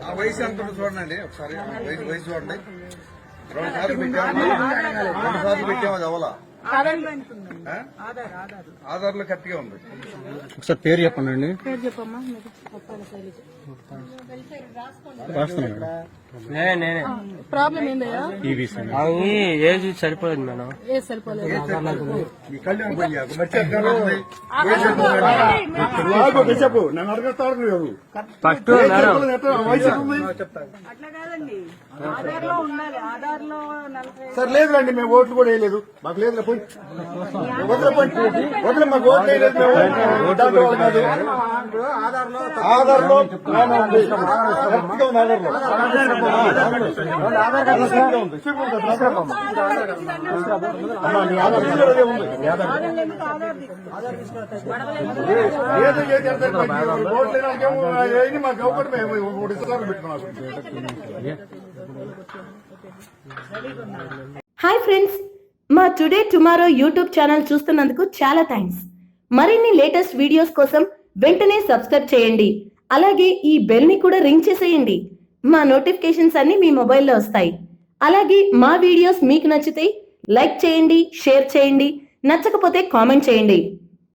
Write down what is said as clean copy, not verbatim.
ఆ వయసు ఎంత ఉందో చూడండి ఒకసారి. వయసు చూడండి. 2 సార్లు పెట్టాము అది అవలా. ఆధార్ లో కరెక్ట్ గా ఉంది. ఒకసారి పేరు చెప్పండి. పేరు చెప్పమ్మా. ప్రాబ్లం ఏందయ్యా? ఏజ్ సరిపోలేదు మేడం. ఏ సరిపోలేదు. ఫస్ట్ మేడం అట్లా కాదండి, ఆధార్ లో ఉండాలి. ఆధార్ లో 40. సార్ లేదు రండి, మేము ఓట్లు కూడా వేయలేదు. మాకు లేదు పోయి వదిలే, మాకు ఓట్లు వేయలేదు. ఆధార్ లో హాయ్ ఫ్రెండ్స్, మా టుడే టుమారో యూట్యూబ్ ఛానల్ చూస్తున్నందుకు చాలా థ్యాంక్స్. మరిన్ని లేటెస్ట్ వీడియోస్ కోసం వెంటనే సబ్స్క్రైబ్ చేయండి. అలాగే ఈ బెల్ ని కూడా రింగ్ చేసేయండి. మా నోటిఫికేషన్స్ అన్ని మీ మొబైల్లో వస్తాయి. అలాగే మా వీడియోస్ మీకు నచ్చితే లైక్ చేయండి, షేర్ చేయండి, నచ్చకపోతే కామెంట్ చేయండి.